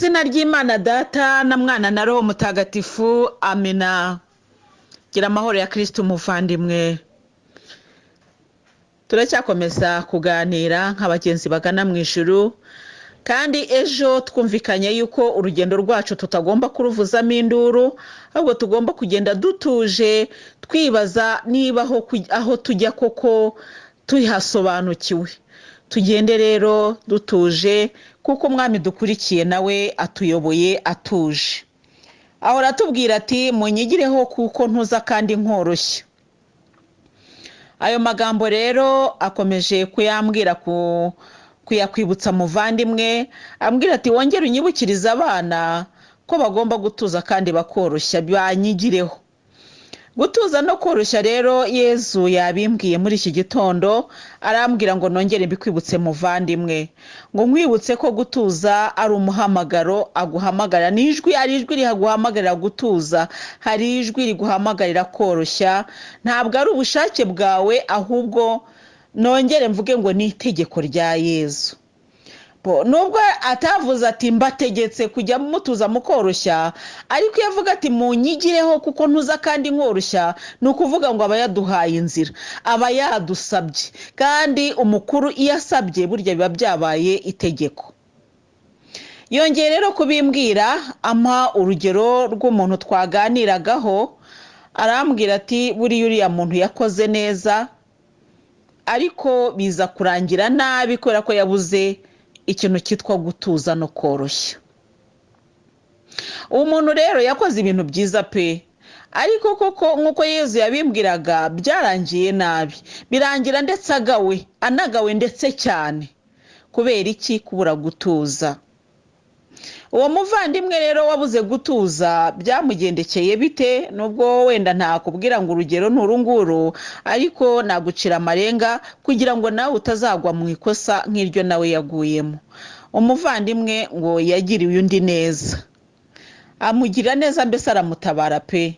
izina ry'Imana Data na Mwana na Roho Mutagatifu, amina. Gira amahoro ya Kristo umuvandimwe. Turacyakomeza kuganira nk'abagenzi bagana mu ijuru, kandi ejo twumvikanye yuko urugendo rwacu tutagomba kuruvuzamo induru, ahubwo tugomba kugenda dutuje twibaza niba aho tujya koko tuhasobanukiwe. Tugende rero dutuje kuko umwami dukurikiye nawe atuyoboye atuje. Ahora atubwira ati munyigireho kuko ntuza kandi nkoroshya. Ayo magambo rero akomeje kuyambwira kuyakwibutsa muvandimwe, ambwira ati wongere unyibukiriza abana ko bagomba gutuza kandi bakoroshya, banyigireho. Gutuza no koroshya rero Yezu yabimbwiye muri iki gitondo, arambwira ngo nongere mbikwibutse muvandimwe, ngo nkwibutse ko gutuza ari umuhamagaro aguhamagarira. N'ijwi ari ijwi rihaguhamagarira gutuza, hari ijwi riguhamagarira koroshya. Ntabwo ari ubushake bwawe, ahubwo nongere mvuge ngo ni itegeko rya Yezu. Nubwo atavuze ati mbategetse kujya mutuza mukoroshya, ariko iyo avuga ati munyigireho kuko ntuza kandi nkoroshya, ni ukuvuga ngo aba yaduhaye inzira, aba yadusabye. Kandi umukuru iyo asabye burya biba byabaye itegeko. Yongeye rero kubimbwira, ampa urugero rw'umuntu twaganiragaho, arambwira ati buriya uriya muntu yakoze neza, ariko biza kurangira nabi kubera ko yabuze ikintu cyitwa gutuza no koroshya. Uwo muntu rero yakoze ibintu byiza pe, ariko koko nk'uko Yezu yabimbwiraga byarangiye nabi, birangira ndetse anagawe ndetse cyane. Kubera iki? Kubura gutuza. Uwo muvandimwe rero wabuze gutuza byamugendekeye bite? Nubwo wenda ntakubwira ngo urugero nturunguru, ariko nagucira amarenga kugira ngo nawe utazagwa mu ikosa nk'iryo nawe yaguyemo. Umuvandimwe ngo yagiriye undi neza, amugira neza, mbese aramutabara pe.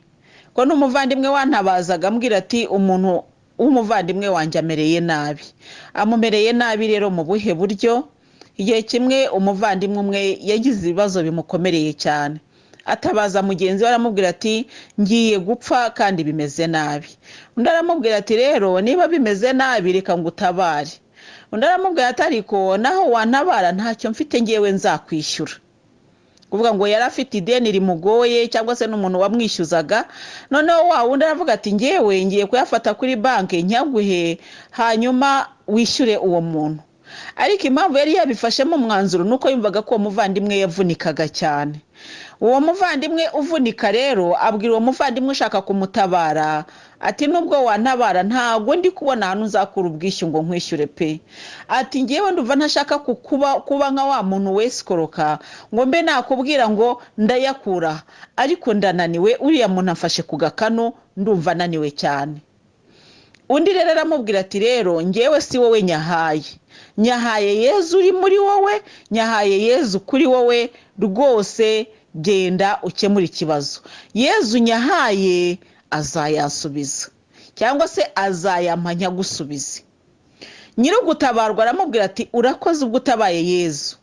Ko n'umuvandimwe wantabazaga ambwira ati umuntu w'umuvandimwe wanjye amereye nabi. Amumereye nabi rero mu buhe buryo? Igihe kimwe umuvandimwe umwe yagize ibibazo bimukomereye cyane, atabaza mugenzi we aramubwira ati ngiye gupfa kandi bimeze nabi. Undi aramubwira ati rero niba bimeze nabi reka ngutabare. Undi aramubwira ati ariko naho wantabara ntacyo mfite ngewe nzakwishyura. Kuvuga ngo yari afite ideni rimugoye cyangwa se n'umuntu wamwishyuzaga, noneho wa wundi aravuga ati ngewe ngiye kuyafata kuri banki nyaguhe hanyuma wishyure uwo muntu. Ariko impamvu yari yabifashemo umwanzuro nuko yumvaga ko uwo muvandimwe yavunikaga cyane. Uwo muvandimwe uvunika rero abwira uwo muvandimwe ushaka kumutabara ati nubwo wantabara ntago ndi kubona hano uzakura ubwishyu ngo nkwishyure pe. Ati ngewe ndumva ntashaka kuba nka wa muntu wesikoroka ngo mbe nakubwira ngo ndayakura, ariko ndananiwe, uriya muntu afashe ku gakano, ndumva naniwe cyane. Undi rero aramubwira ati rero ngewe si wowe nyahaye Yezu uri muri wowe, nyahaye Yezu kuri wowe, rwose genda ukemura ikibazo. Yezu nyahaye azayansubiza cyangwa se azayampanya gusubiza. Nyirugutabarwa aramubwira ati urakoze ubwo utabaye Yezu,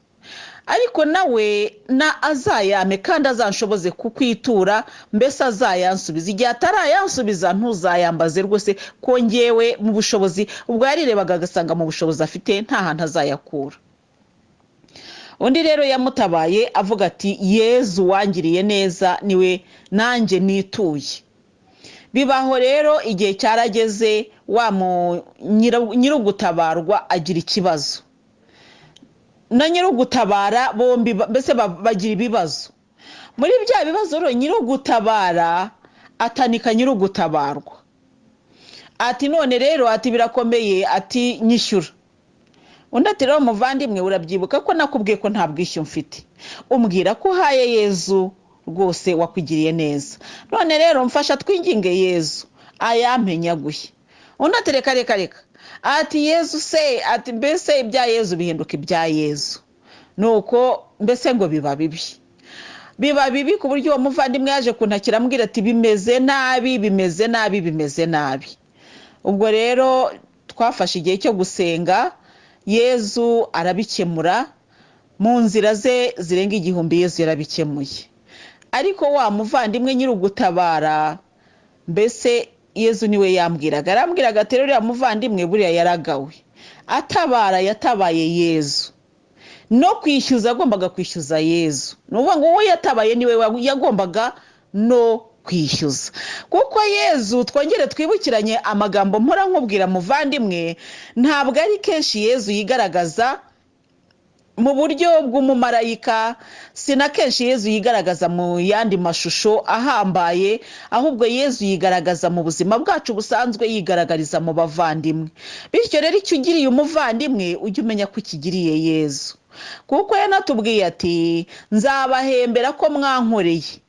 ariko nawe azayame kandi azanshoboze kukwitura, mbese azayansubiza. Igihe atarayansubiza ntuzayambaze rwose, ko ngewe mu bushobozi ubwo yarirebaga agasanga mu bushobozi afite nta hantu azayakura. Undi rero yamutabaye avuga ati Yezu wangiriye neza niwe nanjye nituye. Bibaho rero igihe cyarageze wa nyirugutabarwa agira ikibazo, na nyirugutabara bombi mbese bagira ibibazo. Muri bya bibazo rero nyirugutabara atanika nyirugutabarwa ati none rero ati birakomeye, ati nyishyura. Undi ati rero muvandimwe urabyibuka ko nakubwiye ko nta bwishyu mfite, umbwira ko uhaye Yezu rwose wakwigiriye neza, none rero mfasha twinginge Yezu ayampenyaguye. Undi ati reka ati Yezu se, ati mbese ibya Yezu bihinduka ibya Yezu, nuko mbese ngo biba bibi ku buryo uwo muvandimwe yaje kuntakira ambwira ati bimeze nabi. Ubwo rero twafashe igihe cyo gusenga, Yezu arabikemura. mu nzira ze zirenga igihumbi Yesu yarabikemuye. Ariko wa muvandimwe nyir'ugutabara, mbese Yesu niwe yambwiraga, arambwiraga ati rero uriya muvandimwe buriya yaragawe, atabara yatabaye Yesu, no kwishyuza agombaga kwishyuza Yesu. Nuvuga ngo wowe yatabaye niwe yagombaga no kwishyuza, kuko Yesu, twongere twibukiranye amagambo mpora nkubwira muvandimwe, ntabwo ari kenshi Yesu yigaragaza mu buryo bw'umumarayika, sina kenshi Yesu yigaragaza mu yandi mashusho ahambaye, ahubwo Yesu yigaragaza mu buzima bwacu busanzwe, yigaragariza mu bavandimwe. Bityo rero icyo ugiriye umuvandimwe ujye umenya ko ukigiriye Yesu, kuko yanatubwiye ati nzabahembera ko mwankoreye,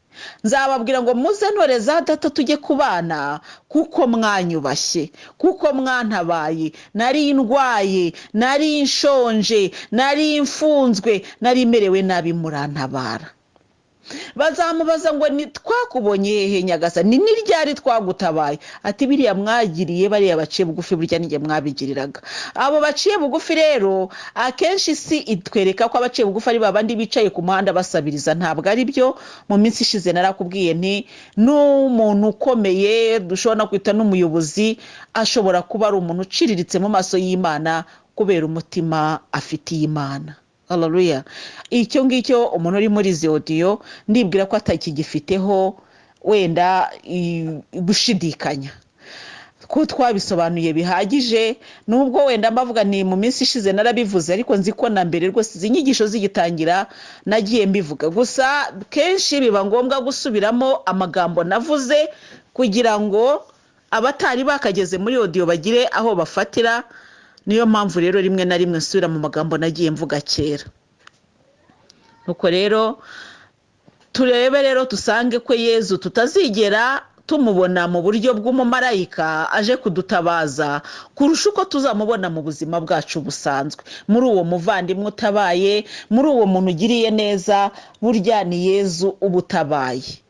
nzababwira ngo muze ntore za data tujye kubana, kuko mwanyubashye, kuko mwantabaye, nari ndwaye, nari nshonje, nari mfunzwe, nari merewe nabi murantabara. Bazamubaza ngo twakubonye hehe Nyagasani, ni ryari twagutabaye? Ati biriya mwagiriye bariya baciye bugufi burya ninjye mwabigiriraga. Abo baciye bugufi rero akenshi si itwereka ko abaciye bugufi ari babandi bicaye ku muhanda basabiriza, ntabwo ari byo. Mu minsi ishize narakubwiye nti n'umuntu ukomeye dushobora no kwita n'umuyobozi ashobora kuba ari umuntu uciriritse mu maso y'Imana kubera umutima afitiye Imana. Haleluya. Icyo ngicyo umuntu uri muri izi audio ndibwira ko atakigifiteho wenda gushidikanya, ko twabisobanuye bihagije. Nubwo wenda mbavuga ni mu minsi ishize narabivuze, ariko nzi ko na mbere rwose izi nyigisho zigitangira nagiye mbivuga, gusa kenshi biba ngombwa gusubiramo amagambo navuze kugira ngo abatari bakageze muri audio bagire aho bafatira. Niyo mpamvu rero rimwe na rimwe nsubira mu magambo nagiye mvuga kera. Nuko rero turebe rero tusange ko Yesu tutazigera tumubona mu buryo bw'umumarayika aje kudutabaza kurusha uko tuzamubona mu buzima bwacu busanzwe, muri uwo muvandimwe utabaye, muri uwo muntu ugiriye neza, burya ni Yesu ubutabaye.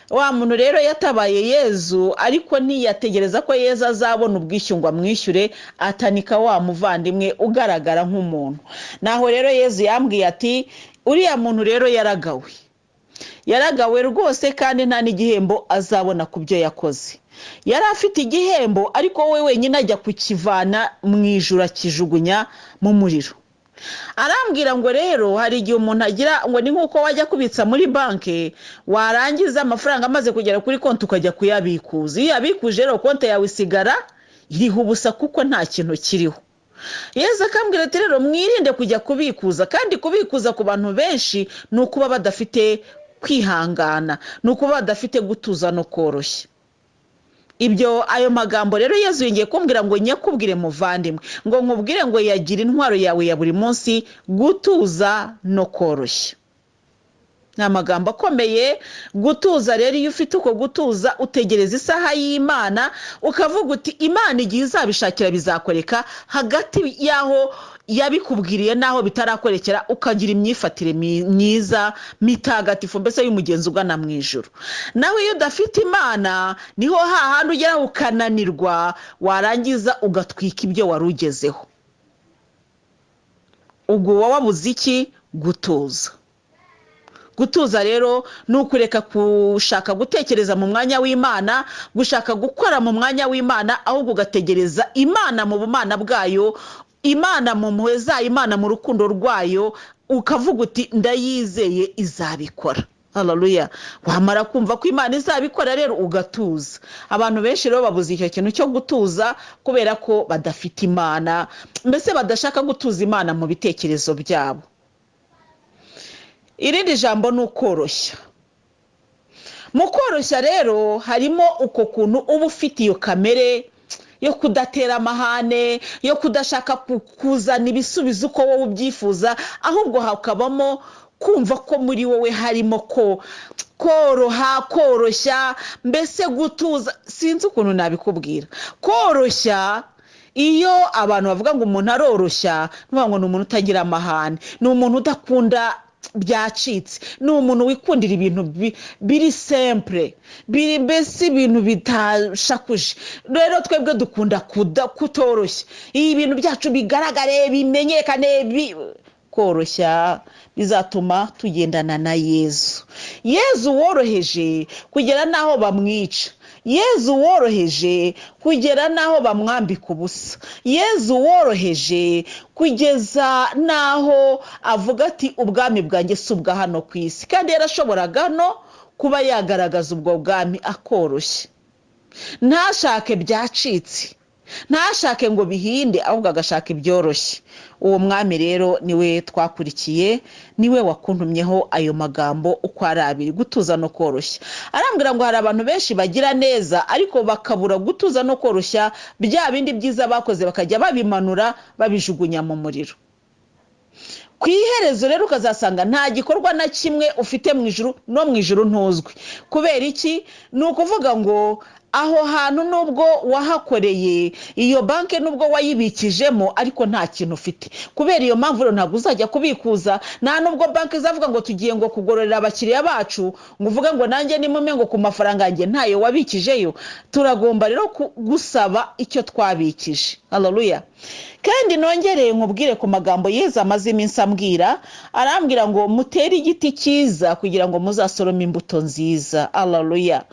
Wa muntu rero yatabaye Yesu, ariko ntiyategereza ko Yesu azabona ubwishyu ngo amwishyure, atanika wa muvandimwe ugaragara nk'umuntu. Naho rero Yesu yambwiye ati uriya muntu rero yaragawe rwose, kandi nta n'igihembo azabona ku byo yakoze. Yari afite igihembo, ariko we wenyine ajya kukivana mu ijuru akijugunya mu muriro. Arambwira ngo rero hari igihe umuntu agira ngo ni nkuko wajya kubitsa muri banki, warangiza amafaranga amaze kugera kuri konti ukajya kuyabikuza. Iyo yabikuje rero konti yawe isigara iriho ubusa kuko nta kintu kiriho. Yesu akambwira ati rero mwirinde kujya kubikuza, kandi kubikuza ku bantu benshi ni ukuba badafite kwihangana, ni ukuba badafite gutuza no koroshya. Ayo magambo rero Yesu yongeye kumbwira ngo nyakubwire muvandimwe, ngo nkubwire ngo yagira intwaro yawe ya buri munsi gutuza no koroshya. Ni amagambo akomeye. Gutuza rero, iyo ufite uko gutuza utegereza isaha y'Imana, ukavuga uti Imana igihe izabishakira bizakoreka, hagati yaho yabikubwiriye naho bitarakorekera ukagira imyifatire myiza mitagatifu, mbese y'umugenzi ugana mu ijuru. Nawe iyo udafite Imana niho hahandi ugera ukananirwa, warangiza ugatwika ibyo wari ugezeho. Ubwo wabuze iki? Gutuza. Gutuza rero ni ukureka gushaka gutekereza mu mwanya w'Imana, gushaka gukora mu mwanya w'Imana, ahubwo ugategereza Imana mu bumana bwayo, Imana mu mpuhwe zayo, Imana mu rukundo rwayo, ukavuga uti ndayizeye izabikora. Haleluya. Wamara kumva ko Imana izabikora rero ugatuza. Abantu benshi rero babuze icyo kintu cyo gutuza kubera ko badafite Imana, mbese badashaka gutuza Imana mu bitekerezo byabo. Irindi jambo ni ukoroshya. Mu koroshya rero harimo uko kuntu uba ufite iyo kamere yo kudatera amahane, yo kudashaka kuzana ibisubizo uko wowe ubyifuza, ahubwo hakabamo kumva ko muri wowe harimo koroshya, mbese gutuza. Sinzi ukuntu nabikubwira. Koroshya, iyo abantu bavuga ngo umuntu aroroshya, nuvuga ngo ni umuntu utagira amahane, ni umuntu udakunda byacitse, ni umuntu wikundira ibintu biri simple, biri mbese ibintu bitashakuje. Rero twebwe dukunda kutoroshya, ibintu byacu bigaragare, bimenyekane. koroshya bizatuma tugendana na Yezu woroheje kugera naho bamwica, Yezu woroheje kugera naho bamwambika ubusa, Yezu woroheje kugeza naho avuga ati ubwami bwanjye si ubwa hano ku isi, kandi yarashoboraga no kuba yagaragaza ubwo bwami akoroshye, ntashake byacitse, ntashake ngo bihinde, ahubwo agashaka ibyoroshye. Uwo mwami rero niwe twakurikiye, niwe wakuntumyeho ayo magambo uko ari abiri, gutuza no koroshya. Arambwira ngo hari abantu benshi bagira neza ariko bakabura gutuza no koroshya, bya bindi byiza bakoze bakajya babimanura babijugunya mu muriro. Ku iherezo rero ukazasanga nta gikorwa na kimwe ufite mu ijuru, no mu ijuru ntuzwi. Kubera iki? Ni ukuvuga ngo aho hantu nubwo wahakoreye, iyo banki nubwo wayibikijemo, ariko nta kintu ufite. Kubera iyo mpamvu rero ntabwo uzajya kubikuza, nta nubwo banki izavuga ngo tugiye ngo kugororera abakiriya bacu, ngo uvuge ngo nanjye nimume ngo ku mafaranga yanjye ntayo wabikijeyo. Turagomba rero gusaba icyo twabikije. Haleluya. Kandi nongereye nkubwire ku magambo Yezu amaze iminsi ambwira, arambwira ngo mutere igiti cyiza kugira ngo muzasorome imbuto nziza. Haleluya.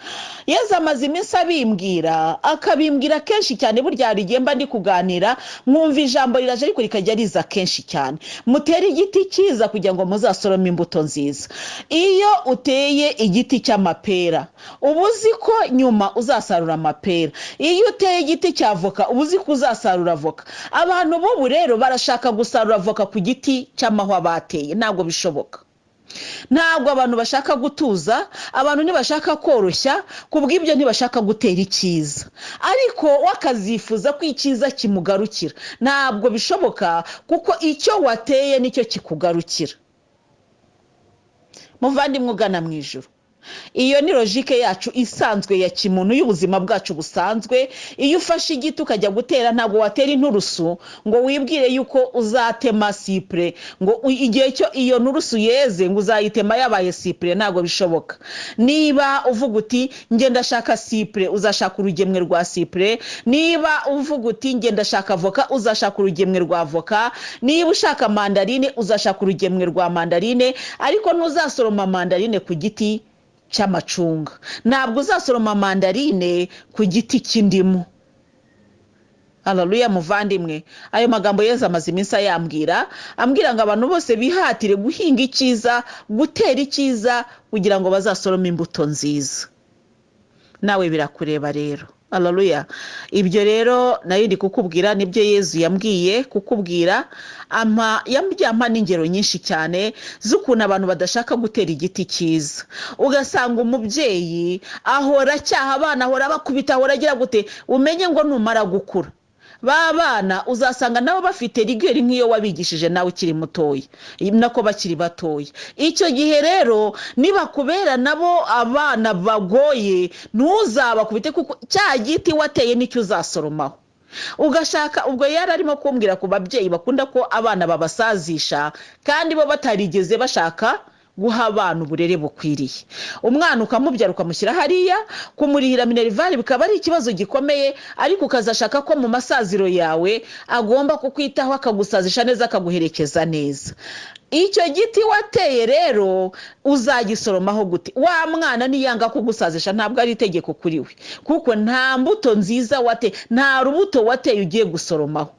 Yezu amaze iminsi abimbwira, akabimbwira kenshi cyane. Burya hari igihe mba ndi kuganira mwumva ijambo riraje ariko rikajya riza kenshi cyane. Mutere igiti cyiza kugira ngo muzasorome imbuto nziza. Iyo uteye igiti cy'amapera uba uzi ko nyuma uzasarura amapera. Iyo uteye igiti cy'avoka uba uzi ko uzasarura avoka. Abantu b'ubu rero barashaka gusarura avoka ku giti cy'amahwa bateye, ntabwo bishoboka. Ntabwo abantu bashaka gutuza, abantu ntibashaka koroshya, kubw'ibyo ntibashaka gutera icyiza, ariko wakazifuza ko icyiza kimugarukira. Ntabwo bishoboka, kuko icyo wateye nicyo kikugarukira. Muvandimwe ugana mu ijuru, iyo ni logike yacu isanzwe ya kimuntu y'ubuzima bwacu busanzwe. Iyo ufashe igiti ukajya gutera, ntabwo watera inturusu ngo wibwire yuko uzatema sipure, ngo igihe cyo iyo nturusu yeze ngo uzayitema yabaye sipure. Ntabwo bishoboka. Niba uvuga uti nge ndashaka sipure, uzashaka urugemwe rwa sipure. Niba uvuga uti nge ndashaka avoka, uzashaka urugemwe rwa avoka. Niba ushaka mandarine, uzashaka urugemwe rwa mandarine, ariko ntuzasoroma mandarine ku giti cy'amacunga. Ntabwo uzasoroma mandarine ku giti cy'indimu. Haleluya muvandimwe. Ayo magambo Yezu amaze iminsi ayambwira, ambwira ngo abantu bose bihatire guhinga icyiza, gutera icyiza, kugira ngo bazasorome imbuto nziza. Nawe birakureba rero. Haleluya. Ibyo rero nayo ndi kukubwira nibyo Yezu yambwiye kukubwira. Yampa n'ingero nyinshi cyane z'ukuntu abantu badashaka gutera igiti cyiza. Ugasanga umubyeyi ahora cyaha abana, ahora bakubita, ahora agira gute, umenye ngo numara gukura ba bana uzasanga nabo bafite rigeri nk'iyo wabigishije nawe ukiri mutoya, nako bakiri batoya. Icyo gihe rero niba kubera nabo abana bagoye, ntuzabakubite, kuko cya giti wateye nicyo uzasoromaho. Ugashaka, ubwo yari arimo kumbwira ku babyeyi bakunda ko abana babasazisha kandi bo batarigeze bashaka guha abana uburere bukwiriye. Umwana ukamubyara ukamushyira hariya, kumurihira minerivali bikaba ari ikibazo gikomeye, ariko ukazashaka ko mu masaziro yawe agomba kukwitaho, akagusazisha neza, akaguherekeza neza. Icyo giti wateye rero uzagisoromaho gute? Wa mwana niyanga kugusazisha ntabwo ari itegeko kuri we, kuko nta mbuto nziza wateye, nta rubuto wateye ugiye gusoromaho.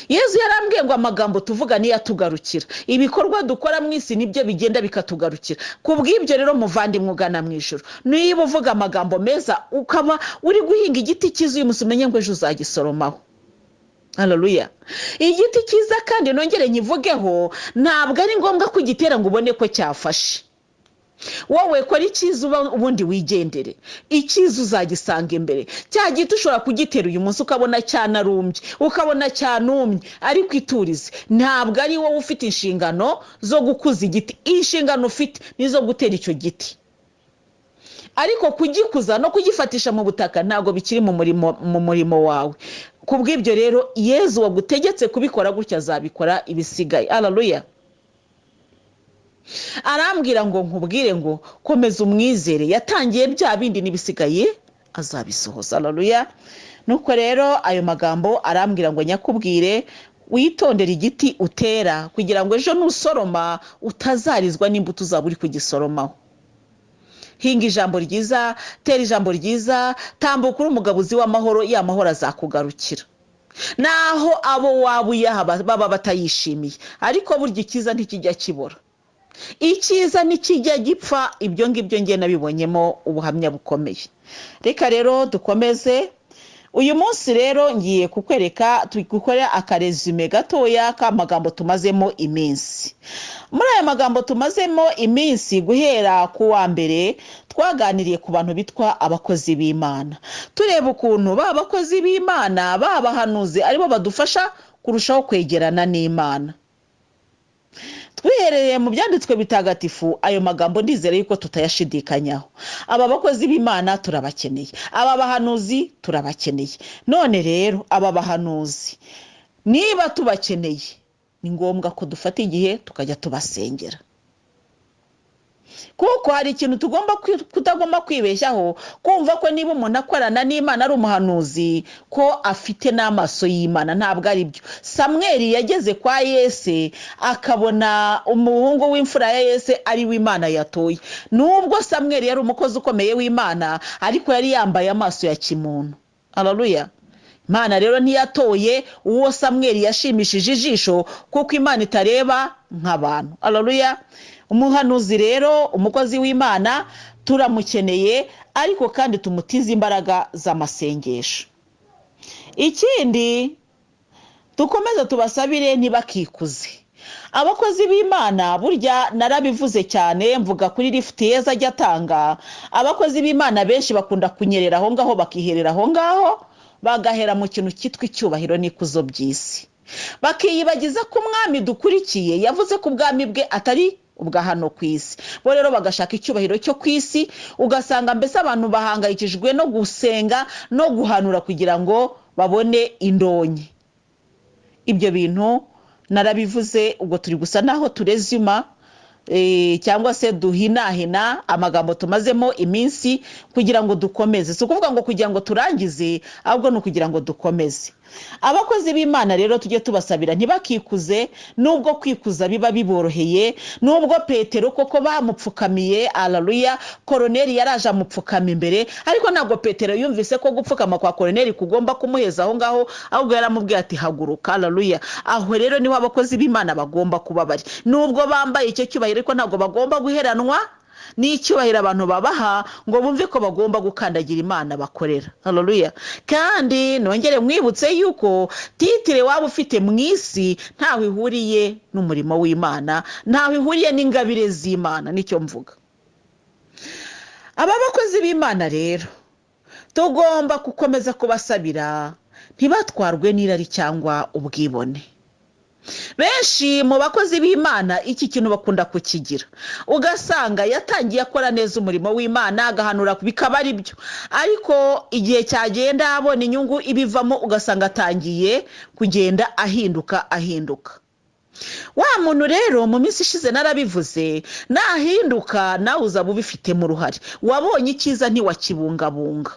Yezu yarambwiye ngo amagambo tuvuga niyo atugarukira, ibikorwa dukora mu isi nibyo bigenda bikatugarukira. Kubw'ibyo rero muvandimwe ugana mu ijuru, niba uvuga amagambo meza ukaba uri guhinga igiti cyiza, uyu munsi umenye ngo ejo uzagisoromaho. Haleluya. Igiti cyiza kandi nongere nyivugeho, ntabwo ari ngombwa kugitera ngo ubone ko cyafashe. Wowe kora icyiza ubundi wigendere, icyiza uzagisanga imbere. Cya giti ushobora kugitera uyu munsi ukabona cyanarumbye, ukabona cyanumye, ariko iturize. Ntabwo ari wowe ufite inshingano zo gukuza igiti, inshingano ufite nizo gutera icyo giti. Ariko kugikuza no kugifatisha mu butaka ntabwo bikiri mu murimo wawe. Kubw'ibyo rero Yezu wagutegetse kubikora gutya azabikora ibisigaye. Haleluya. Arambwira ngo nkubwire ngo komeza umwizere, yatangiye bya bindi n'ibisigaye azabisohoza. Haleluya. Nuko rero ayo magambo arambwira ngo nyakubwire witondera igiti utera kugira ngo ejo nusoroma utazarizwa n'imbuto uzaba uri kugisoromaho. Hinga ijambo ryiza, tera ijambo ryiza, tambuka uri umugabo uzi w'amahoro, ya mahoro azakugarukira. Naho abo waba uyaha baba batayishimiye, ariko burya icyiza ntikijya kibora. Icyiza nikijya gipfa, ibyo ngibyo ngiye nabibonyemo ubuhamya bukomeye. Reka rero dukomeze. Uyu munsi rero ngiye kukwereka tugukora akaresume gatoya k'amagambo tumazemo iminsi. Muri aya magambo tumazemo iminsi guhera ku wa mbere twaganiriye ku bantu bitwa abakozi b'Imana. Tureba ukuntu babakozi b'Imana babahanuzi aribo badufasha kurushaho kwegerana n'Imana. Twiherereye mu byanditswe bitagatifu, ayo magambo ndizere yuko tutayashidikanyaho. Aba bakozi b'Imana turabakeneye, aba bahanuzi turabakeneye. None rero aba bahanuzi niba tubakeneye, ni ngombwa ko dufata igihe tukajya tubasengera, kuko hari ikintu kutagomba kwibeshyaho, kumva ko niba umuntu akorana n'Imana ari umuhanuzi ko afite n'amaso y'Imana. Ntabwo ari byo. Samweli yageze kwa Yese akabona umuhungu w'imfura ya Yese ari w'Imana yatoye. Nubwo Samweli yari umukozi ukomeye w'Imana, ariko yari yambaye amaso ya kimuntu. Haleluya. Imana rero ntiyatoye uwo Samweli yashimishije ijisho, kuko Imana itareba nk'abantu. Haleluya. Umuhanuzi rero, umukozi w'Imana turamukeneye, ariko kandi tumutize imbaraga z'amasengesho. Ikindi dukomeza tubasabire ntibakikuze. Abakozi b'Imana burya narabivuze cyane, mvuga kuri lift yeza ajya atanga. Abakozi b'Imana benshi bakunda kunyerera aho ngaho, bakiherera aho ngaho, bagahera mu kintu cyitwa icyubahiro n'ikuzo by'isi. Bakiyibagiza ko umwami dukurikiye yavuze ko ubwami bwe atari ubwa hano ku isi. Bo rero bagashaka icyubahiro cyo ku isi, ugasanga mbese abantu bahangayikishijwe no gusenga no guhanura kugira ngo babone indonke. Ibyo bintu narabivuze, ubwo turi gusa naho turezuma cyangwa se duhinahina amagambo tumazemo iminsi kugira ngo dukomeze. Si ukuvuga ngo kugira ngo turangize, ahubwo ni ukugira ngo dukomeze. Abakozi b'Imana rero tujye tubasabira ntibakikuze, nubwo kwikuza biba biboroheye. Nubwo Petero koko bamupfukamiye, haleluya, Koroneli yaraje amupfukama imbere, ariko ntabwo Petero yumvise ko gupfukama kwa Koroneli kugomba kumuheza aho ngaho, ahubwo yaramubwiye ati haguruka. Haleluya. Aho rero niho abakozi b'Imana bagomba kuba bari. Nubwo bambaye icyo cyubahiro, ariko ntabwo bagomba guheranwa n'icyubahiro abantu babaha ngo bumve ko bagomba gukandagira Imana bakorera. Haleluya. Kandi nongere mwibutse yuko titire waba ufite mu isi ntaho ihuriye n'umurimo w'Imana, ntaho ihuriye n'ingabire z'Imana, nicyo mvuga. Aba bakozi b'Imana rero tugomba gukomeza kubasabira ntibatwarwe n'irari cyangwa ubwibone. Benshi mu bakozi b'Imana iki kintu bakunda kukigira, ugasanga yatangiye akora neza umurimo w'Imana, agahanura bikaba ari byo, ariko igihe cyagenda abona inyungu ibivamo, ugasanga atangiye kugenda ahinduka. Wa muntu rero mu minsi ishize narabivuze, nahinduka nawe uzaba ubifitemo uruhare. Wabonye icyiza ntiwakibungabunga,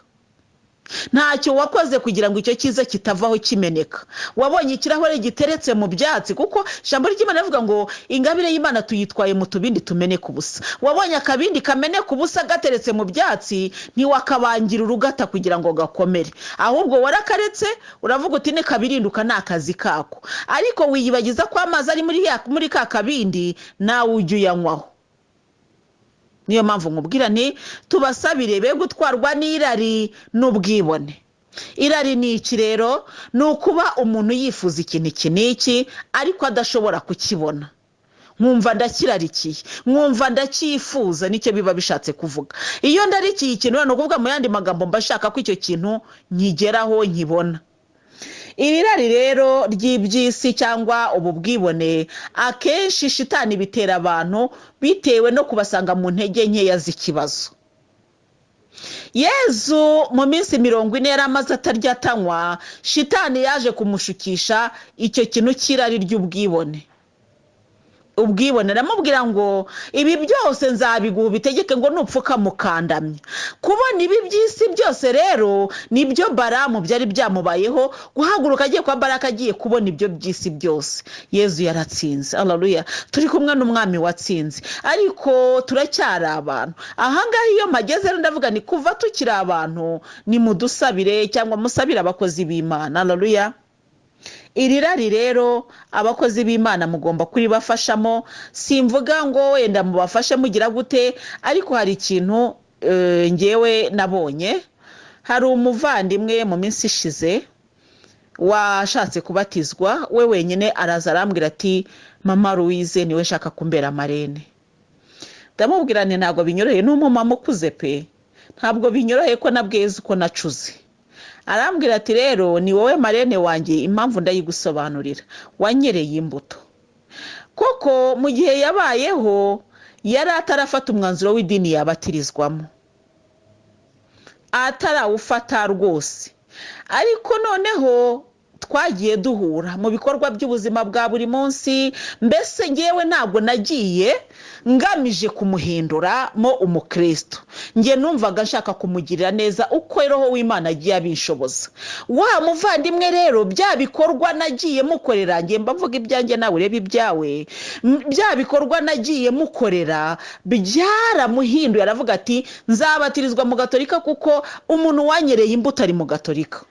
ntacyo wakoze kugira ngo icyo cyiza kitavaho kimeneka. Wabonye ikirahure giteretse mu byatsi, kuko ijambo ry'Imana rivuga ngo ingabire y'Imana tuyitwaye mu tubindi tumeneka ubusa. Wabonye akabindi kameneka ubusa gateretse mu byatsi, ntiwakabangira urugata kugira ngo gakomere, ahubwo warakaretse, uravuga uti ne kabirinduka ni akazi kako. Ariko wiyibagiza ko amazi ari muri ka kabindi nawe ujye uyanywaho. Niyo mpamvu nkubwira nti tubasabire be gutwarwa n'irari n'ubwibone. Irari ni iki rero? Ni ukuba umuntu yifuza ikintu iki n'iki, ariko adashobora kukibona. Nkumva ndakirarikiye, nkumva ndacyifuza, nicyo biba bishatse kuvuga. Iyo ndarikiye ikintu ni ukuvuga mu yandi magambo mba shaka ko icyo kintu nkigeraho nkibona. Iri rari rero ry'iby'isi cyangwa ubu bwibone, akenshi shitani bitera abantu bitewe no kubasanga mu ntege nkeya z'ikibazo. Yezu mu minsi 40 yari amaze atarya atanywa, shitani yaje kumushukisha icyo kintu cy'irari ry'ubwibone. ubwibone, aramubwira ngo ibi byose nzabiguha bitegeke ngo nupfuka mukandamya. Kubona ibi by'isi byose rero nibyo Balamu byari byamubayeho, guhaguruka agiye kwa Baraka agiye kubona ibyo by'isi byose. Yezu yaratsinze, haleluya. Turi kumwe n'umwami watsinze, ariko turacyari abantu. Ahangaha iyo mageze rero ndavuga ni kuva tukiri abantu ni mudusabire cyangwa musabire abakozi b'Imana, haleluya. Iri rari rero abakozi b'Imana mugomba kuribafashamo, simvuga ngo wenda mubafashe mugira gute, ariko hari ikintu ngewe nabonye. Hari umuvandimwe mu minsi ishize washatse kubatizwa, we wenyine araza arambwira ati mama Louise niwe shaka kumbera marene. Ndamubwira nti ntabwo binyoroheye, n'umumama ukuze pe, ntabwo binyoroheye ko nabweze uko nacuze. Arambwira ati rero ni wowe marene wanjye, impamvu ndayigusobanurira, wanyereye imbuto. Koko mu gihe yabayeho yari atarafata umwanzuro w'idini yabatirizwamo, atarawufata rwose, ariko noneho twagiye duhura mu bikorwa by'ubuzima bwa buri munsi. Mbese ngewe ntabwo nagiye ngamije kumuhindura mo umukristo, nge numvaga nshaka kumugirira neza uko roho w'Imana agiye abishoboza. Wa muvandimwe rero bya bikorwa nagiye mukorera, nge mbavuga ibyanjye nawe urebe ibyawe, bya bikorwa nagiye mukorera byaramuhinduye. Aravuga ati nzabatirizwa mu Gatolika kuko umuntu wanyereye imbuto ari mu Gatolika.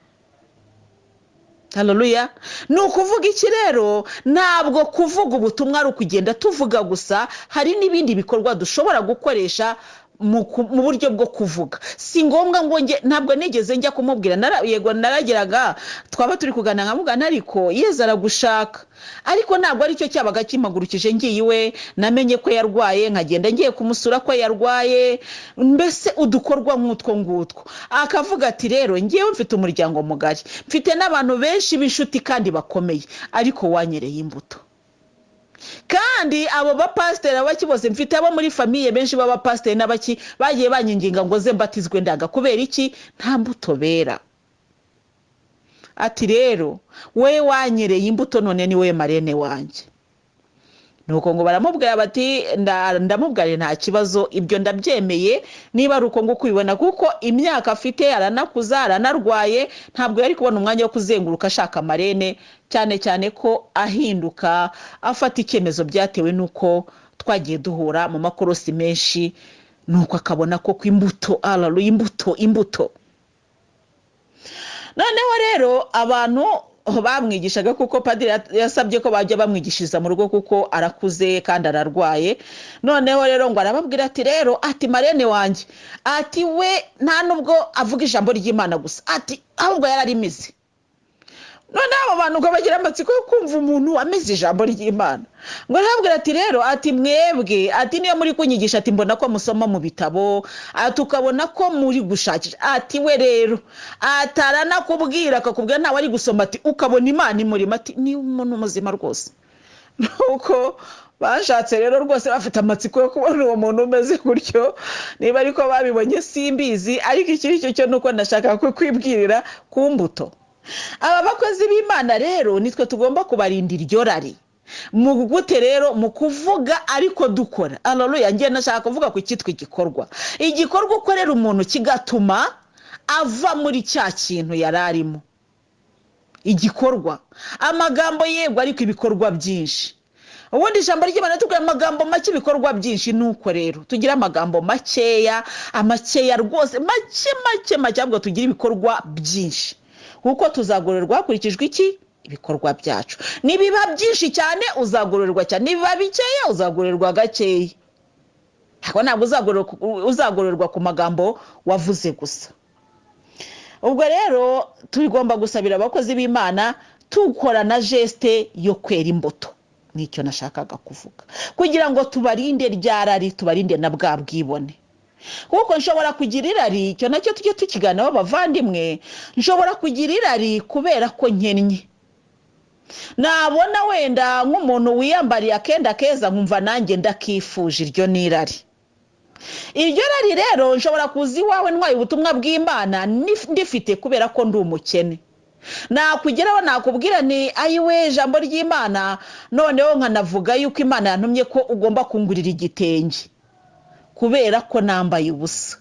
Haleluya. Ni ukuvuga iki rero? Ntabwo kuvuga ubutumwa ari ukugenda tuvuga gusa, hari n'ibindi bikorwa dushobora gukoresha mu buryo bwo kuvuga. Si ngombwa ngo ntabwo nigeze njya kumubwira, yego narageraga twaba turi kuganira nkamugana, ariko Yezu aragushaka. Ariko ntabwo ari cyo cyabaga kimagurukije ngiye iwe, namenye ko yarwaye nkagenda ngiye kumusura ko yarwaye, mbese udukorwa nk'utwo ngutwo. Akavuga ati rero ngiyewe mfite umuryango mugari, mfite n'abantu benshi b'inshuti kandi bakomeye, ariko wanyereye imbuto. Kandi abo bapasiteri abaki bose mfite abo muri famiye benshi b'abapasiteri n'abaki bagiye banyinginga ngo ze mbatizwe ndaga. Kubera iki? Nta mbuto bera. Ati rero we wanyereye imbuto, none ni we marene wanjye. Nuko ngo baramubwira bati ndamubware nta kibazo, ibyo ndabyemeye niba ari uko ngo kwibona, kuko imyaka afite aranakuza aranarwaye, ntabwo yari kubona umwanya wo kuzenguruka ashaka marene, cyane cyane ko ahinduka afata icyemezo byatewe nuko twagiye duhura mu makorosi menshi, nuko akabona ko imbuto, haleluya, imbuto. Noneho rero abantu bamwigishaga, kuko padiri yasabye ko bajya bamwigishiriza mu rugo kuko arakuze kandi ararwaye. Noneho rero ngo arababwira ati rero ati marene wanjye, ati we nta nubwo avuga ijambo ry'Imana gusa, ati ahubwo yararimize. None abo bantu ngo bagira amatsiko yo kumva umuntu ameze ijambo ry'Imana. Ngo arababwira ati rero ati mwebwe, ati niyo muri kunyigisha, ati mbona ko musoma mu bitabo, ati ukabona ko muri gushakisha, ati we rero ataranakubwira akakubwira ntawe ari gusoma, ati ukabona Imana imurimo, ati ni umuntu muzima rwose. Nuko bashatse rero rwose bafite amatsiko yo kubona uwo muntu umeze gutyo. Niba ariko babibonye simbizi, ariko iki cyo nuko ndashaka kwibwirira ku mbuto. Aba bakozi b'Imana rero nitwe tugomba kubarindira iryo rari. Mu gute rero? Mu kuvuga ariko dukora. Haleluya. Ngiye nashaka kuvuga ku cyitwa igikorwa. Igikorwa ukorera umuntu kigatuma ava muri cya kintu yararimo. Igikorwa. Amagambo yego ariko ibikorwa byinshi. Ubundi ijambo ry'Imana tugira amagambo make ibikorwa byinshi. Nuko rero tugira amagambo makeya rwose, make ahubwo tugira ibikorwa byinshi. Kuko tuzagororerwa hakurikijwe iki? Ibikorwa byacu. Nibiba byinshi cyane uzagororerwa cyane, nibiba bikeya uzagororerwa gakeya. Ntabwo uzagororerwa ku magambo wavuze gusa. Ubwo rero tugomba gusabira abakozi b'Imana tukora na geste yo kwera imbuto. Nicyo nashakaga kuvuga, kugira ngo tubarinde ryarari, tubarinde na bwa bwibone. Kuko nshobora kugira irari, icyo nacyo tujye tukigana b'abavandimwe, nshobora kugira irari kubera ko nkennye. Nabona wenda nk'umuntu wiyambariye akenda keza nkumva nanjye ndakifuje, iryo ni irari. Iryo rari rero nshobora kuza iwawe ntwaye ubutumwa bw'Imana ndifite kubera ko ndi umukene. nakugeraho nakubwira ni ayiwe ijambo ry'Imana noneho nkanavuga yuko Imana yantumye ko ugomba kungurira igitenge kubera ko nambaye ubusa.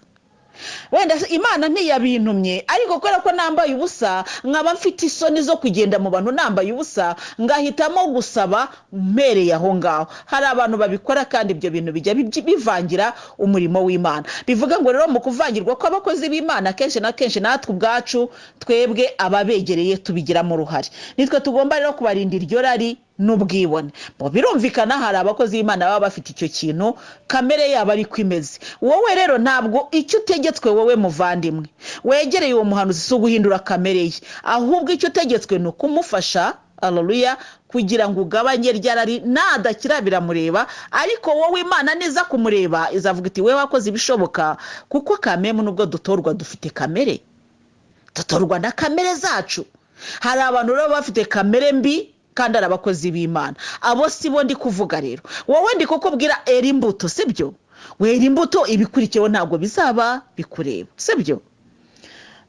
Wenda Imana ntiyabintumye ariko kubera ko nambaye ubusa nkaba mfite isoni zo kugenda mu bantu nambaye ubusa ngahitamo gusaba mpereye aho ngaho. Hari abantu babikora kandi ibyo bintu bijya bivangira umurimo w'Imana. Bivuga ngo rero mu kuvangirwa kw'abakozi b'Imana kenshi na kenshi natwe ubwacu twebwe ababegereye tubigiramo uruhare. Nitwe tugomba rero kubarindira iryo rari n'ubwibone. Birumvikana hari abakozi b'Imana baba bafite icyo kintu kamere yabo ari kwimeze. Wowe rero ntabwo icyo utegetswe wowe muvandimwe wegereye uwo muhanuzi si uguhindura kamere ye, ahubwo icyo utegetswe ni ukumufasha haleluya kugira ngo ugabanye ryarari nadakira biramureba, ariko wowe Imana niza kumureba izavuga iti we wakoze ibishoboka, kuko kameme nubwo dutorwa dufite kamere, dutorwa na kamere zacu. Hari abantu rero bafite kamere mbi kandi ari abakozi b'Imana. Abo sibo ndi kuvuga rero. Wowe ndi kukubwira era imbuto sibyo, wera imbuto ibikurikiyeho ntabwo bizaba bikureba sibyo.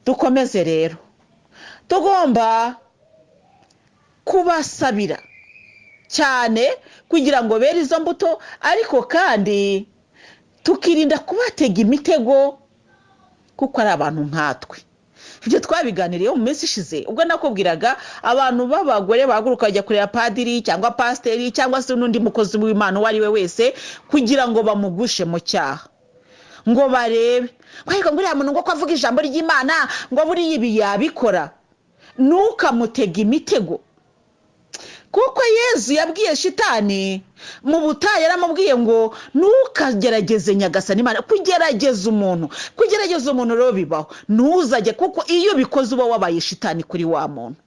Dukomeze rero, tugomba kubasabira cyane kugira ngo bere izo mbuto, ariko kandi tukirinda kubatega imitego kuko ari abantu nkatwe. Ibyo twabiganiriye mu minsi ishize ubwo nakubwiraga abantu b'abagore bahaguruka bajya kureba padiri cyangwa pasiteri cyangwa se n'undi mukozi w'Imana uwo ari we wese kugira ngo bamugushe mu cyaha, ngo barebe ariko ngo uriya muntu ngo ko avuga ijambo ry'Imana ngo buriya ibi yabikora. Ntukamutega imitego, kuko Yesu yabwiye shitani mu butayu yaramubwiye ngo ntukagerageze Nyagasani Imana. Kugerageza umuntu rero bibaho, ntuzajye, kuko iyo bikoze uba wabaye shitani kuri wa muntu.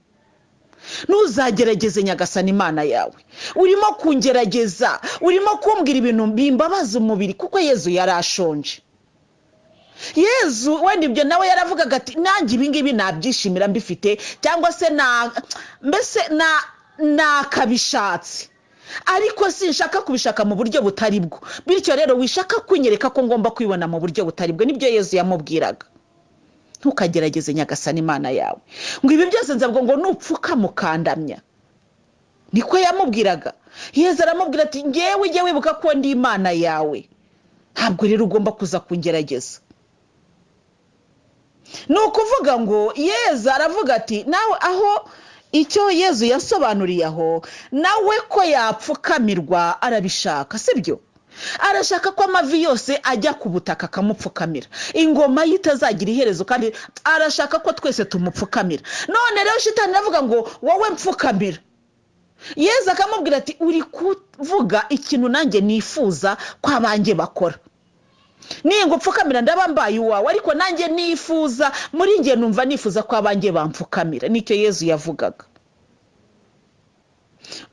Ntuzagerageze Nyagasani Imana yawe, urimo kungerageza, urimo kumbwira ibintu bimbabaza umubiri, kuko Yesu yarashonje. Yesu wenda ibyo nawe yaravugaga ati nanjye ibingibi nabyishimira mbifite, cyangwa se mbese nakabishatse, ariko sinshaka kubishaka mu buryo butari bwo. Bityo rero wishaka kunyereka ko ngomba kwibona mu buryo butari bwo. Nibyo Yesu yamubwiraga, ntukagerageze Nyagasani Imana yawe, ngo ibi byose nzabwo ngo nupfuka mukandamya. Niko yamubwiraga. Yesu aramubwira ati ngewe ujye wibuka ko ndi Imana yawe, ntabwo rero ugomba kuza kungerageza. Ni ukuvuga ngo Yesu aravuga ati nawe aho icyo Yesu yasobanuriye aho nawe ko yapfukamirwa arabishaka sibyo. Arashaka ko amavi yose ajya ku butaka akamupfukamira, ingoma ye itazagira iherezo, kandi arashaka ko twese tumupfukamira. None rero shitani aravuga ngo wowe mpfukamira. Yesu akamubwira ati uri kuvuga ikintu nanjye nifuza ko abanjye bakora. Ningo pfukamira ndabambaye uwawe, ariko nanjye nifuza muri nge numva nifuza ko abanjye bampfukamira. Nicyo Yesu yavugaga.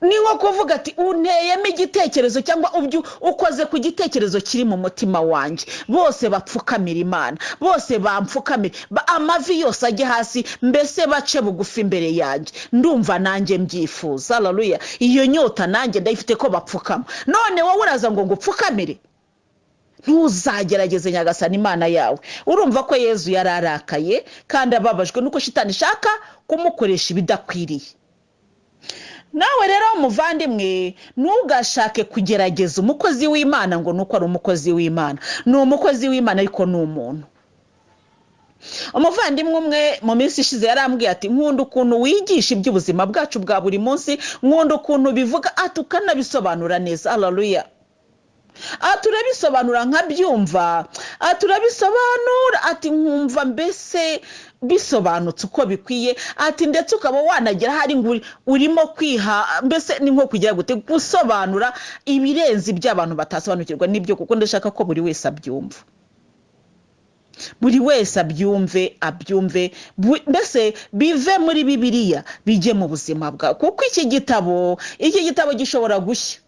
Ni nko kuvuga ati unteyemo igitekerezo cyangwa ukoze ku gitekerezo kiri mu mutima wanjye, bose bapfukamira Imana, bose bampfukamira, amavi yose ajye hasi, mbese bace bugufi imbere yanjye. Ndumva nanjye mbyifuza. Haleluya. Iyo nyota nanjye ndayifite ko bapfukama. None wowe uraza ngo ngupfukamire? Ntuzagerageze Nyagasani Imana yawe. Urumva ko Yesu yararakaye kandi ababajwe nuko shitani ishaka kumukoresha ibidakwiriye. Nawe rero muvandimwe ntugashake kugerageza umukozi w'Imana ngo nuko ari umukozi w'Imana. Ni umukozi w'Imana ariko ni umuntu. Umuvandimwe umwe mu minsi ishize yarambwiye ati nkunda ukuntu wigisha iby'ubuzima bwacu bwa buri munsi, nkunda ukuntu bivuga tukanabisobanura neza. Haleluya. Turabisobanura nkabyumva, turabisobanura ati nkumva mbese bisobanutse uko bikwiye, ati ndetse ukaba wanagera hari ngo urimo kwiha, mbese ni nko kugira gute gusobanura ibirenze iby'abantu batasobanukirwa n'ibyo, kuko ndashaka ko buri wese abyumva, buri wese abyumve, mbese bive muri Bibiliya bijye mu buzima bwawe, kuko iki gitabo gishobora gushya.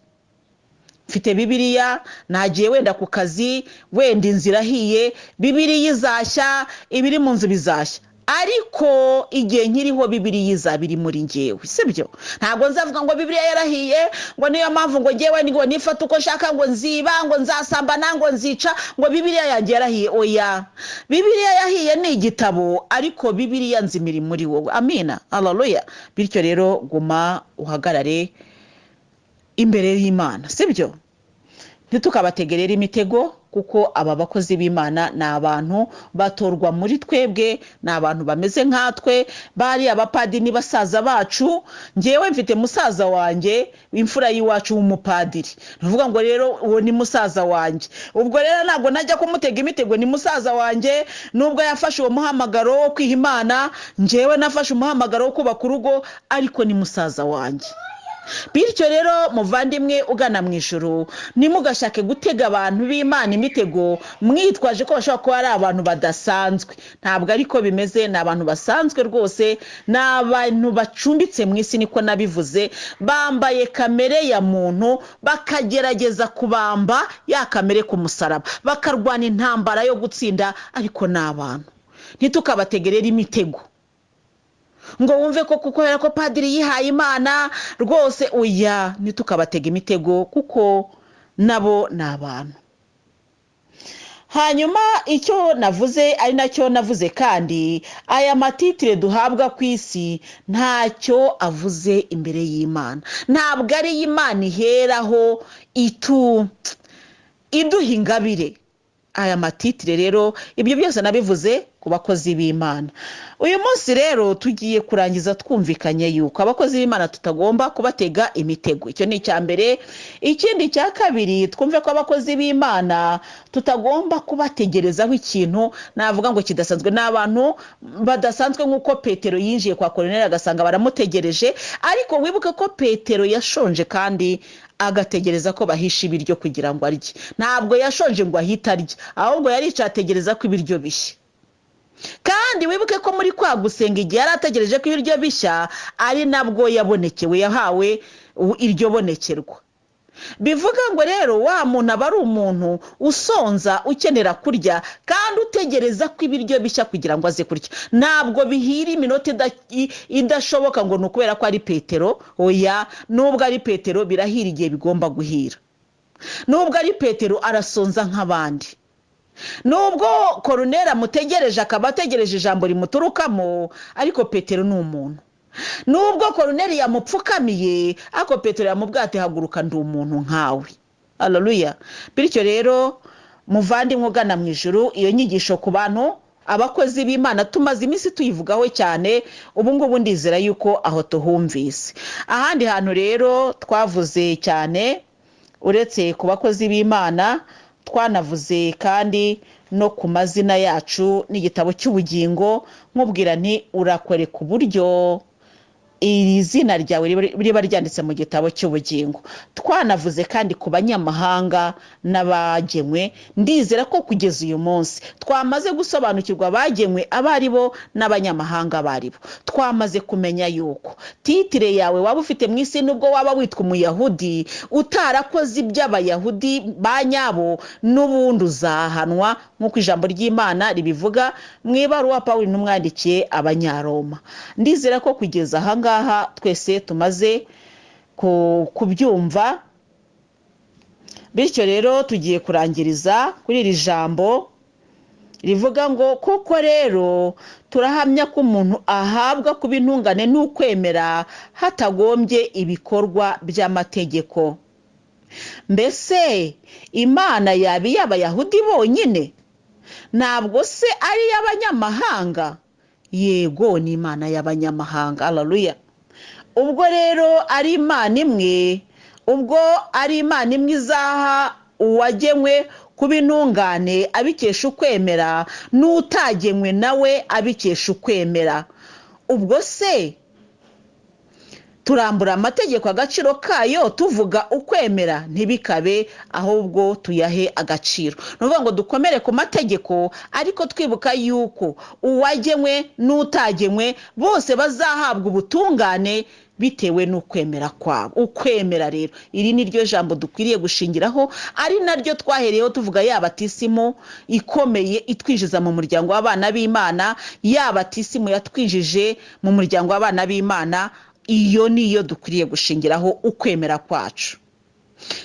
Mfite Bibiliya, nagiye wenda ku kazi, wenda inzira hiye, Bibiliya izashya, ibiri mu nzu bizashya, ariko igihe nkiriho Bibiliya izaba iri muri njyewe, sibyo? Ntabwo nzavuga ngo Bibiliya yarahiye ngo niyo mpamvu ngo njyewe ngo nifata uko nshaka, ngo nziba, ngo nzasambana, ngo nzica, ngo Bibiliya yanjye yarahiye. Oya, Bibiliya yahiye ni igitabo, ariko Bibiliya nzimiri muri wowe. Amina, haleluya. Bityo rero guma uhagarare imbere y'Imana, sibyo? Ntitukabategerere imitego, kuko aba bakozi b'Imana ni abantu batorwa muri twebwe, ni abantu bameze nkatwe. Bari abapadiri ni basaza bacu. Njyewe mfite musaza wanjye imfura y'iwacu w'umupadiri, nvuga ngo rero uwo ni musaza wanjye. Ubwo rero ntabwo najya kumutega imitego, ni musaza wanjye. Nubwo yafashe uwo muhamagaro wo kwiha Imana, njyewe nafashe umuhamagaro wo kubaka urugo, ariko ni musaza wanjye. Bityo rero muvandimwe ugana mu ijuru, nimugashake gutega abantu b'Imana imitego mwitwaje ko bashobora kuba ari abantu badasanzwe. Ntabwo ariko bimeze, ni abantu basanzwe rwose, ni abantu bacumbitse mu isi, niko nabivuze. Bambaye kamere ya muntu, bakagerageza kubamba ya kamere ku musaraba, bakarwana intambara yo gutsinda, ariko ni abantu. Ntitukabategerere imitego ngo wumve ko kubera ko padiri yihaye Imana rwose. Oya, ntitukabatega imitego, kuko nabo ni abantu. Hanyuma icyo navuze ari nacyo navuze kandi, aya matitire duhabwa ku isi ntacyo avuze imbere y'Imana. Ntabwo ari Imana iheraho iduha ingabire. Aya matitire rero, ibyo byose nabivuze ku bakozi b'Imana. Uyu munsi rero tugiye kurangiza twumvikanye yuko abakozi b'Imana tutagomba kubatega imitego. Icyo ni icya mbere. Ikindi cya kabiri, twumve ko abakozi b'Imana tutagomba kubategerezaho ikintu navuga ngo kidasanzwe. N'abantu badasanzwe, nk'uko Petero yinjiye kwa Koruneli agasanga baramutegereje, ariko wibuke ko Petero yashonje kandi agategereza ko bahisha ibiryo kugira ngo arye. Ntabwo yashonje ngo ahita arya, ahubwo yaricaye ategereza ko ibiryo bishya. Kandi wibuke ko muri kwa gusenga, igihe yari ategereje ko ibiryo bishya, ari nabwo yabonekewe, yahawe iryo bonekerwa. Bivuga ngo rero wa muntu aba ari umuntu usonza, ukenera kurya, kandi utegereza ko ibiryo bishya kugira ngo aze kurya. Ntabwo bihira iminota idashoboka ngo ni ukubera ko ari Petero. Oya, nubwo ari Petero birahira igihe bigomba guhira. Nubwo ari Petero arasonza nk'abandi. Nubwo Koruneli amutegereje, akaba ategereje ijambo rimuturukamo, ariko Petero ni umuntu. Nubwo Koruneli yamupfukamiye, ariko Petero yamubwiye ati haguruka, ndi umuntu nkawe. Haleluya. Bityo rero muvandimwe ugana mu ijuru, iyo nyigisho ku bantu abakozi b'Imana tumaze iminsi tuyivugaho cyane. Ubu ngubu ndizera yuko aho tuhumvise. Ahandi hantu rero twavuze cyane, uretse ku bakozi b'Imana, twanavuze kandi no ku mazina yacu n'igitabo cy'ubugingo. Nkubwira nti urakwereka uburyo iri zina ryawe riba ryanditse mu gitabo cy'ubugingo. Twanavuze kandi ku banyamahanga n'abagenwe. Ndizera ko kugeza uyu munsi twamaze gusobanukirwa abagenwe abari bo n'abanyamahanga bari bo. Twamaze kumenya yuko titire yawe waba ufite mu isi, nubwo waba witwa Umuyahudi, utarakoze iby'Abayahudi ba nyabo, n'ubundi uzahanwa, nk'uko ijambo ry'Imana ribivuga mu ibaruwa Pawulo n'umwandikiye Abanyaroma. Ndizera ko kugeza ahangaha twese tumaze kubyumva. Bityo rero tugiye kurangiriza kuri iri jambo rivuga ngo kuko rero turahamya ko umuntu ahabwa kuba intungane n'ukwemera hatagombye ibikorwa by'amategeko. Mbese Imana yaba iy'Abayahudi bonyine? Ntabwo se ari iy'abanyamahanga? Yego, ni Imana y'abanyamahanga. Haleluya. Ubwo rero ari Imana imwe, ubwo ari Imana imwe izaha uwagenwe kuba intungane abikesha ukwemera, n'utagenwe nawe abikesha ukwemera. Ubwo se turambura amategeko agaciro kayo tuvuga ukwemera ntibikabe ahubwo tuyahe agaciro. Nuvuga ngo dukomere ku mategeko ariko twibuka yuko uwagenwe n'utagenwe bose bazahabwa ubutungane bitewe n'ukwemera kwabo. Ukwemera rero iri ni ryo jambo dukwiriye gushingiraho, ari naryo twahereyeho tuvuga ya batisimu ikomeye itwinjiza mu muryango w'abana b'Imana, ya batisimu yatwinjije mu muryango w'abana b'Imana. Iyo niyo dukwiriye gushingiraho ukwemera kwacu.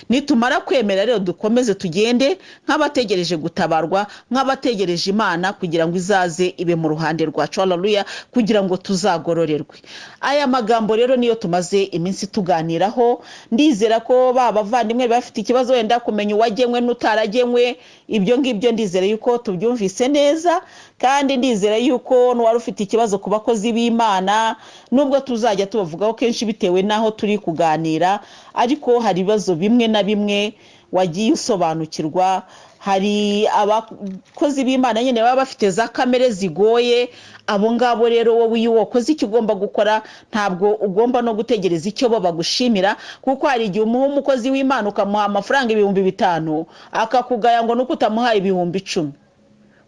Nitumara kwemera rero dukomeze tugende nk'abategereje gutabarwa, nk'abategereje Imana kugira ngo izaze ibe mu ruhande rwacu. Haleluya, kugira ngo tuzagororerwe. Aya magambo rero niyo tumaze iminsi tuganiraho. Ndizera ko bavandimwe bafite ikibazo wenda kumenya uwagenwe n'utaragenwe, ibyo ngibyo ndizera yuko tubyumvise neza, kandi ndizera yuko n'uwari ufite ikibazo ku bakozi b'Imana, nubwo tuzajya tubavugaho kenshi bitewe n'aho turi kuganira, ariko hari ibibazo bimwe na bimwe wagiye usobanukirwa. Hari abakozi b'Imana nyine baba bafite za kamere zigoye. Abo ngabo rero wowe iyo wakoze icyo ugomba gukora, ntabwo ugomba no gutegereza icyo bo bagushimira, kuko hari igihe umuha umukozi w'Imana ukamuha amafaranga 5,000 akakugaya ngo nuko utamuhaye 10,000.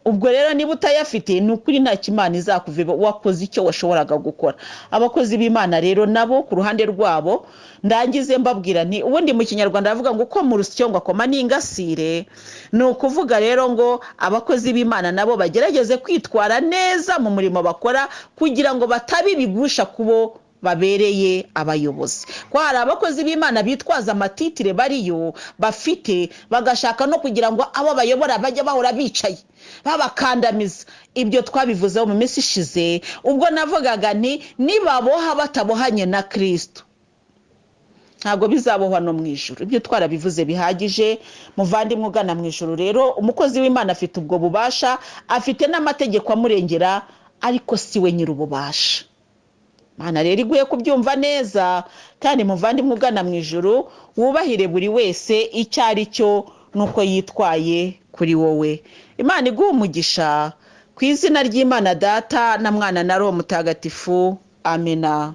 Ubwo rero niba utayafite ni ukuri nta kimana izakuviba, wakoze icyo washoboraga gukora. Abakozi b'Imana rero nabo ku ruhande rwabo ndangize mbabwira nti, ubundi mu Kinyarwanda bavuga ngo uko mu rusyo ngo akoma n'ingasire. Ni ukuvuga rero ngo abakozi b'Imana nabo bagerageze kwitwara neza mu murimo bakora, kugira ngo batabibigusha kubo babereye abayobozi. Kwa hari abakozi b'Imana bitwaza amatitire bariyo bafite, bagashaka no kugira ngo abo bayobora bajya bahora bicaye babakandamiza. Ibyo twabivuzeho mu minsi ishize ubwo navugaga nti, nibaboha batabohanye na Kristo ntabwo bizabohwa no mu ijuru. Ibyo twarabivuze bihagije. Muvandimwe ugana mu ijuru rero, umukozi w'Imana afite ubwo bubasha, afite n'amategeko amurengera, ariko si we nyir'ububasha. Mana rero iguye kubyumva neza, kandi muvandimwe ugana mu ijuru wubahire buri wese icyo ari cyo nuko yitwaye kuri wowe. Imana iguhe umugisha, ku izina ry'Imana Data na Mwana na Roho Mutagatifu. Amina.